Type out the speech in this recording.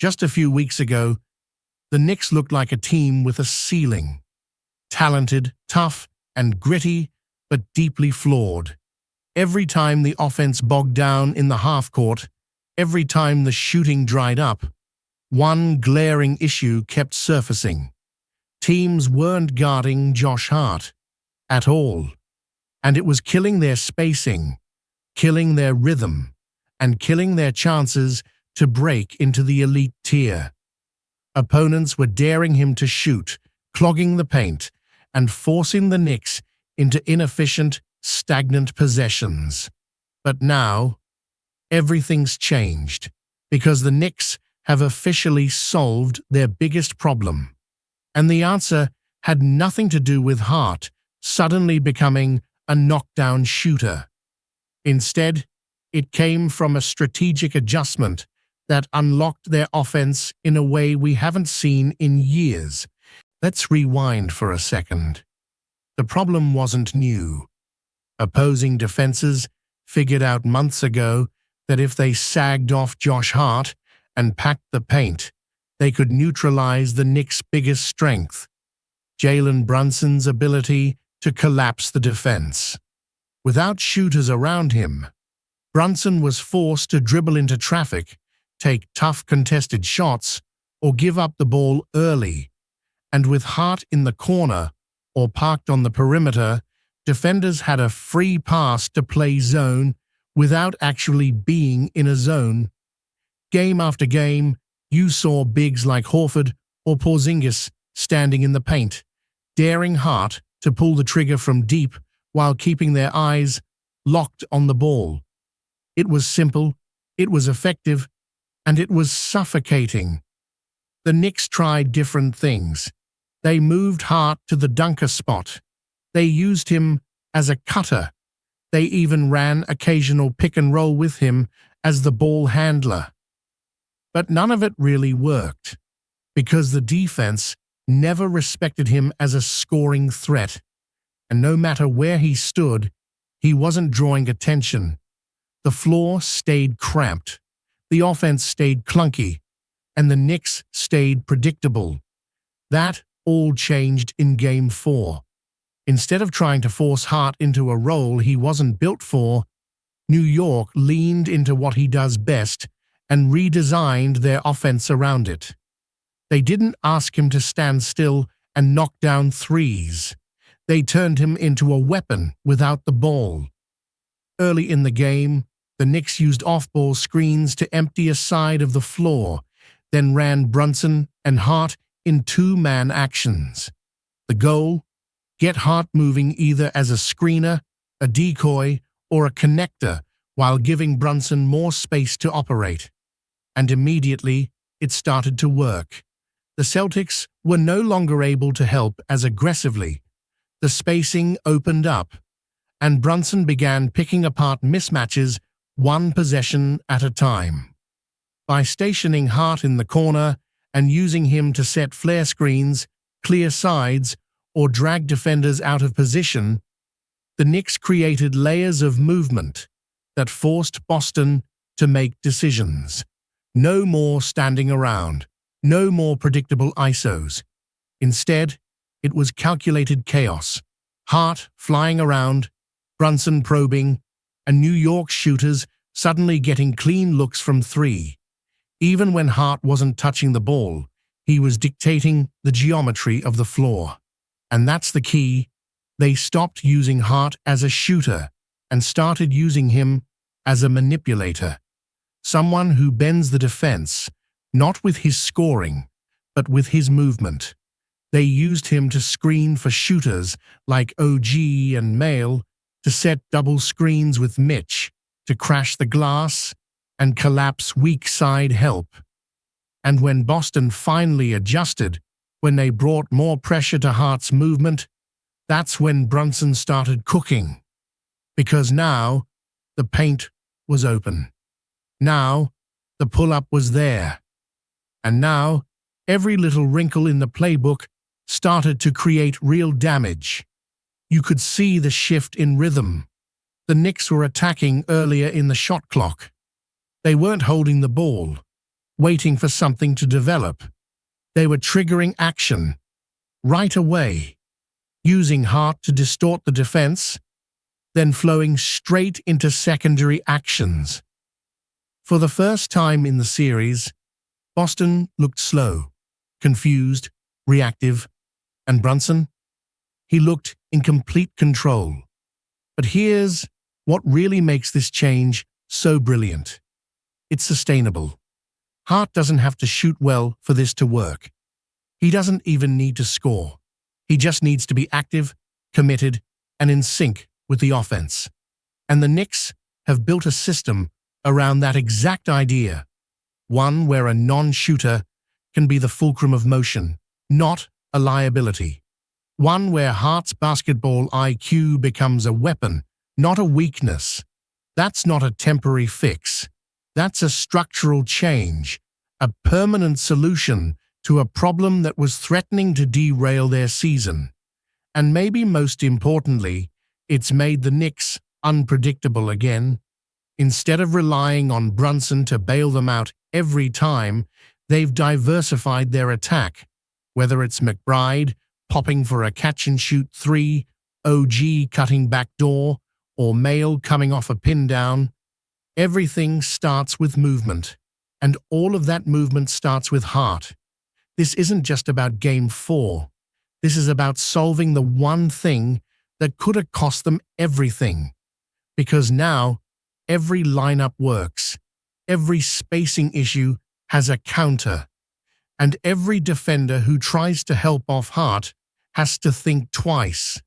Just a few weeks ago, the Knicks looked like a team with a ceiling. Talented, tough, and gritty, but deeply flawed. Every time the offense bogged down in the half-court, every time the shooting dried up, one glaring issue kept surfacing. Teams weren't guarding Josh Hart at all, and it was killing their spacing, killing their rhythm, and killing their chances to break into the elite tier. Opponents were daring him to shoot, clogging the paint, and forcing the Knicks into inefficient, stagnant possessions. But now, everything's changed, because the Knicks have officially solved their biggest problem. And the answer had nothing to do with Hart suddenly becoming a knockdown shooter. Instead, it came from a strategic adjustment that unlocked their offense in a way we haven't seen in years. Let's rewind for a second. The problem wasn't new. Opposing defenses figured out months ago that if they sagged off Josh Hart and packed the paint, they could neutralize the Knicks' biggest strength, Jalen Brunson's ability to collapse the defense. Without shooters around him, Brunson was forced to dribble into traffic, take tough contested shots, or give up the ball early. And with Hart in the corner or parked on the perimeter, defenders had a free pass to play zone without actually being in a zone. Game after game, you saw bigs like Horford or Porzingis standing in the paint, daring Hart to pull the trigger from deep while keeping their eyes locked on the ball. It was simple, it was effective, and it was suffocating. The Knicks tried different things. They moved Hart to the dunker spot. They used him as a cutter. They even ran occasional pick and roll with him as the ball handler. But none of it really worked, because the defense never respected him as a scoring threat. And no matter where he stood, he wasn't drawing attention. The floor stayed cramped, the offense stayed clunky, and the Knicks stayed predictable. That all changed in Game 4. Instead of trying to force Hart into a role he wasn't built for, New York leaned into what he does best and redesigned their offense around it. They didn't ask him to stand still and knock down threes. They turned him into a weapon without the ball. Early in the game, the Knicks used off-ball screens to empty a side of the floor, then ran Brunson and Hart in two-man actions. The goal? Get Hart moving either as a screener, a decoy, or a connector while giving Brunson more space to operate. And immediately, it started to work. The Celtics were no longer able to help as aggressively. The spacing opened up, and Brunson began picking apart mismatches one possession at a time. By stationing Hart in the corner and using him to set flare screens, clear sides, or drag defenders out of position, the Knicks created layers of movement that forced Boston to make decisions. No more standing around, no more predictable ISOs. Instead, it was calculated chaos. Hart flying around, Brunson probing, and New York shooters suddenly getting clean looks from three. Even when Hart wasn't touching the ball, he was dictating the geometry of the floor. And that's the key. They stopped using Hart as a shooter and started using him as a manipulator. Someone who bends the defense, not with his scoring, but with his movement. They used him to screen for shooters like OG and Mail, to set double screens with Mitch, to crash the glass and collapse weak side help. And when Boston finally adjusted, when they brought more pressure to Hart's movement, that's when Brunson started cooking. Because now, the paint was open. Now, the pull-up was there. And now, every little wrinkle in the playbook started to create real damage. You could see the shift in rhythm. The Knicks were attacking earlier in the shot clock. They weren't holding the ball. waiting for something to develop. They were triggering action right away, using heart to distort the defense, then flowing straight into secondary actions. For the first time in the series, Boston looked slow, confused, reactive, and Brunson? He looked in complete control. But here's what really makes this change so brilliant. It's sustainable. Hart doesn't have to shoot well for this to work. He doesn't even need to score. He just needs to be active, committed, and in sync with the offense. And the Knicks have built a system around that exact idea, one where a non-shooter can be the fulcrum of motion, not a liability. One where Hart's basketball IQ becomes a weapon, not a weakness. That's not a temporary fix. That's a structural change, a permanent solution to a problem that was threatening to derail their season. And maybe most importantly, it's made the Knicks unpredictable again. Instead of relying on Brunson to bail them out every time, they've diversified their attack. Whether it's McBride popping for a catch-and-shoot three, OG cutting back door, or Mail coming off a pin down, everything starts with movement. And all of that movement starts with Hart. This isn't just about Game 4. This is about solving the one thing that could have cost them everything. Because now, every lineup works. Every spacing issue has a counter. And every defender who tries to help off Hart has to think twice.